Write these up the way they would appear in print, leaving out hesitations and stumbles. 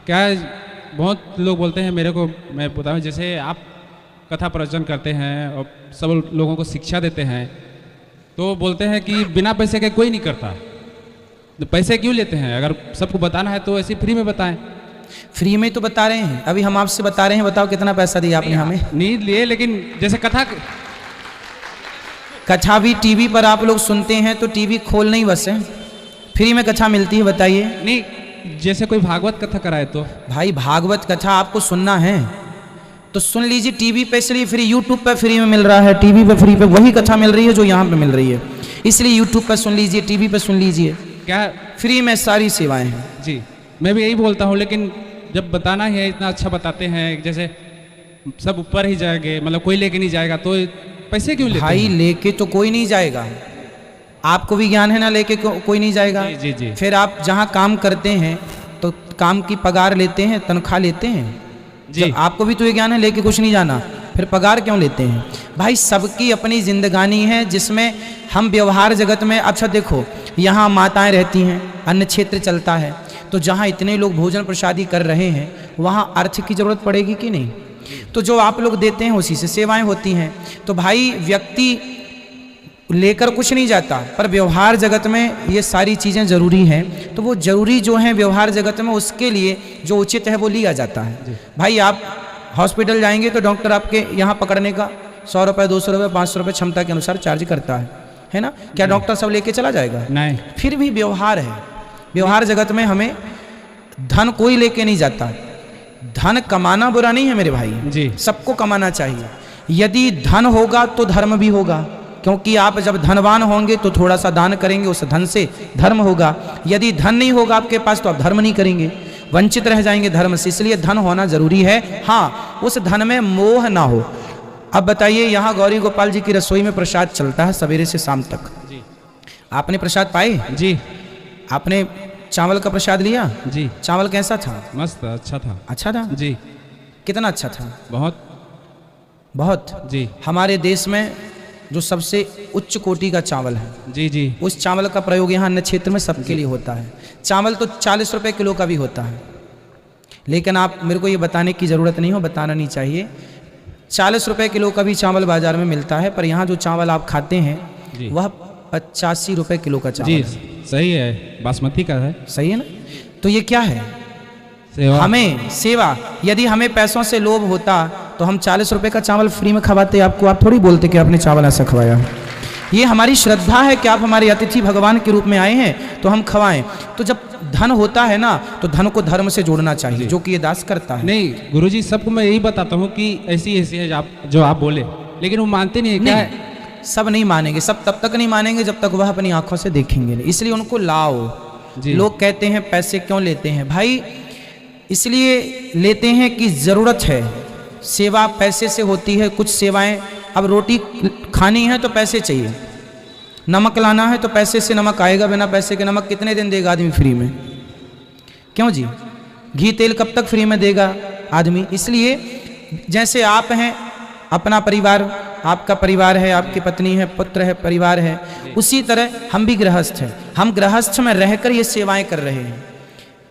क्या है, बहुत लोग बोलते हैं मेरे को, मैं बताऊँ, जैसे आप कथा प्रवचन करते हैं और सब लोगों को शिक्षा देते हैं, तो बोलते हैं कि बिना पैसे के कोई नहीं करता, तो पैसे क्यों लेते हैं? अगर सबको बताना है तो ऐसे फ्री में बताएं। फ्री में तो बता रहे हैं, अभी हम आपसे बता रहे हैं, बताओ कितना पैसा दिया आपने हमें? नहीं लिए, लेकिन जैसे कथा भी टीवी पर आप लोग सुनते हैं तो टीवी खोल नहीं बस है, फ्री में कथा मिलती है, बताइए। नहीं, जैसे कोई भागवत कथा कराए तो। भाई भागवत कथा आपको सुनना है तो सुन लीजिए, टीवी पे इसलिए फ्री, यूट्यूब पे फ्री में मिल रहा है, टीवी पे फ्री पे वही कथा मिल रही है जो यहाँ पे मिल रही है, इसलिए यूट्यूब पे सुन लीजिए, टीवी पे सुन लीजिए, क्या फ्री में सारी सेवाएं हैं। जी, मैं भी यही बोलता हूँ, लेकिन जब बताना है इतना अच्छा बताते हैं, जैसे सब ऊपर ही जाएंगे, मतलब कोई लेके नहीं जाएगा, तो पैसे क्यों लेते भाई हैं? लेके तो कोई नहीं जाएगा, आपको भी ज्ञान है ना, लेके कोई नहीं जाएगा। जी जी जी। फिर आप जहाँ काम करते हैं तो काम की पगार लेते हैं, तनख्वाह लेते हैं जी। आपको भी तो ये ज्ञान है, लेके कुछ नहीं जाना, फिर पगार क्यों लेते हैं? भाई सबकी अपनी जिंदगानी है जिसमें हम व्यवहार जगत में, अच्छा देखो यहाँ माताएं रहती हैं, अन्न क्षेत्र चलता है, तो जहाँ इतने लोग भोजन प्रसादी कर रहे हैं वहाँ अर्थ की जरूरत पड़ेगी कि नहीं? तो जो आप लोग देते हैं उसी से सेवाएं होती हैं। तो भाई व्यक्ति लेकर कुछ नहीं जाता, पर व्यवहार जगत में ये सारी चीज़ें ज़रूरी हैं, तो वो ज़रूरी जो हैं व्यवहार जगत में, उसके लिए जो उचित है वो लिया जाता है। भाई आप हॉस्पिटल जाएंगे तो डॉक्टर आपके यहाँ पकड़ने का 100 रुपये, 200 रुपये, 500 रुपये क्षमता के अनुसार चार्ज करता है ना? क्या डॉक्टर सब लेके चला जाएगा? नहीं। फिर भी व्यवहार है, व्यवहार जगत में हमें धन कोई लेके नहीं जाता। धन कमाना बुरा नहीं है मेरे भाई जी, सबको कमाना चाहिए। यदि धन होगा तो धर्म भी होगा, क्योंकि आप जब धनवान होंगे तो थोड़ा सा दान करेंगे, उस धन से धर्म होगा। यदि धन नहीं होगा आपके पास तो आप धर्म नहीं करेंगे, वंचित रह जाएंगे धर्म से, इसलिए धन होना जरूरी है। हाँ, उस धन में मोह ना हो। अब बताइए, यहाँ गौरी गोपाल जी की रसोई में प्रसाद चलता है सवेरे से शाम तक जी। आपने प्रसाद पाए? जी। आपने चावल का प्रसाद लिया? जी। चावल कैसा था? मस्त, अच्छा था। अच्छा था जी। कितना अच्छा था? बहुत बहुत। जी। हमारे देश में जो सबसे उच्च कोटि का चावल है, जी जी, उस चावल का प्रयोग यहाँ अन्य क्षेत्र में सबके लिए होता है। चावल तो 40 रुपये किलो का भी होता है, लेकिन आप मेरे को ये बताने की ज़रूरत नहीं हो, बताना नहीं चाहिए। 40 रुपये किलो का भी चावल बाजार में मिलता है, पर यहाँ जो चावल आप खाते हैं वह 85 रुपये किलो का चावल जी है। सही है, बासमती का है। सही है ना? तो ये क्या है? सेवा। हमें सेवा। यदि हमें पैसों से लोभ होता तो हम 40 रुपये का चावल फ्री में खवाते आपको, आप थोड़ी बोलते कि आपने चावल ऐसा खवाया। ये हमारी श्रद्धा है कि आप हमारे अतिथि भगवान के रूप में आए हैं तो हम खवाएं। तो जब धन होता है ना तो धन को धर्म से जोड़ना चाहिए, जो कि ये दास करता है। नहीं गुरुजी, सबको मैं यही बताता हूँ कि ऐसी ऐसी है जो आप बोले, लेकिन वो मानते नहीं है। क्या है? सब नहीं मानेंगे, सब तब तक नहीं मानेंगे जब तक वह अपनी आंखों से देखेंगे नहीं, इसलिए उनको लाओ। लोग कहते हैं पैसे क्यों लेते हैं? भाई इसलिए लेते हैं कि ज़रूरत है। सेवा पैसे से होती है, कुछ सेवाएं, अब रोटी खानी है तो पैसे चाहिए, नमक लाना है तो पैसे से नमक आएगा, बिना पैसे के नमक कितने दिन देगा आदमी फ्री में? क्यों जी? घी तेल कब तक फ्री में देगा आदमी? इसलिए जैसे आप हैं, अपना परिवार, आपका परिवार है, आपकी पत्नी है, पुत्र है, परिवार है, उसी तरह हम भी गृहस्थ हैं। हम गृहस्थ में रहकर ये सेवाएं कर रहे हैं।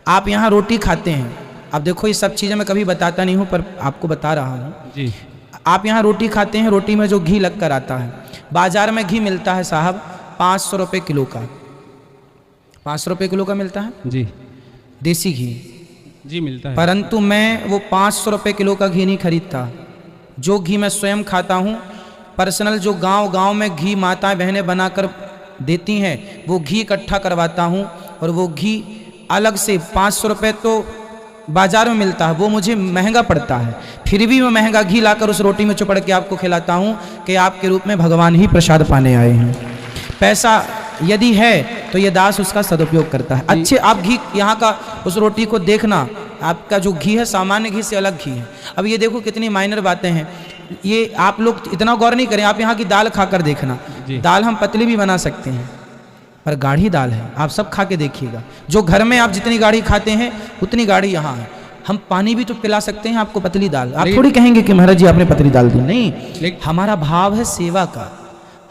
आप यहाँ रोटी खाते हैं, अब देखो ये सब चीज़ें मैं कभी बताता नहीं हूँ पर आपको बता रहा हूँ जी। आप यहाँ रोटी खाते हैं, रोटी में जो घी लग कर आता है, बाजार में घी मिलता है साहब 500 रुपये किलो का, 500 रुपये किलो का मिलता है जी, देसी घी। जी मिलता है, परंतु मैं वो 500 रुपये किलो का घी नहीं खरीदता। जो घी मैं स्वयं खाता हूँ, पर्सनल, जो गांव में घी माताएं बहनें बनाकर देती हैं, वो घी इकट्ठा करवाता हूँ, और वो घी अलग से 500 रुपये तो बाजार में मिलता है, वो मुझे महंगा पड़ता है, फिर भी मैं महंगा घी लाकर उस रोटी में चुपड़ के आपको खिलाता हूँ कि आपके रूप में भगवान ही प्रसाद पाने आए हैं। पैसा यदि है तो ये दास उसका सदुपयोग करता है। अच्छे आप घी यहाँ का उस रोटी को देखना, आपका जो घी है सामान्य घी से अलग घी है। अब ये देखो कितनी माइनर बातें हैं, ये आप लोग इतना गौर नहीं करें। आप यहाँ की दाल खाकर देखना, दाल हम पतली भी बना सकते हैं पर गाढ़ी दाल है, आप सब खा के देखिएगा। जो घर में आप जितनी गाढ़ी खाते हैं उतनी गाढ़ी यहाँ है। हम पानी भी तो पिला सकते हैं आपको पतली दाल, आप थोड़ी कहेंगे कि महाराज जी आपने पतली दाल दी। नहीं, हमारा भाव है सेवा का।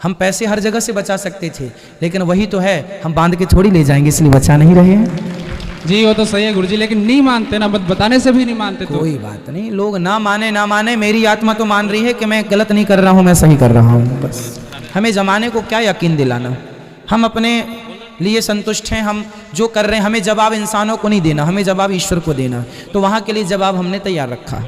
हम पैसे हर जगह से बचा सकते थे, लेकिन वही तो है, हम बांध के थोड़ी ले जाएंगे, इसलिए बचा नहीं रहे हैं। जी वो तो सही है गुरुजी, लेकिन नहीं मानते ना, बताने से भी नहीं मानते तो। कोई बात नहीं, लोग ना माने ना माने, मेरी आत्मा तो मान रही है कि मैं गलत नहीं कर रहा हूँ, मैं सही कर रहा हूँ। बस हमें जमाने को क्या यकीन दिलाना, हम अपने लिए संतुष्ट हैं। हम जो कर रहे हैं, हमें जवाब इंसानों को नहीं देना, हमें जवाब ईश्वर को देना। तो वहाँ के लिए जवाब हमने तैयार रखा।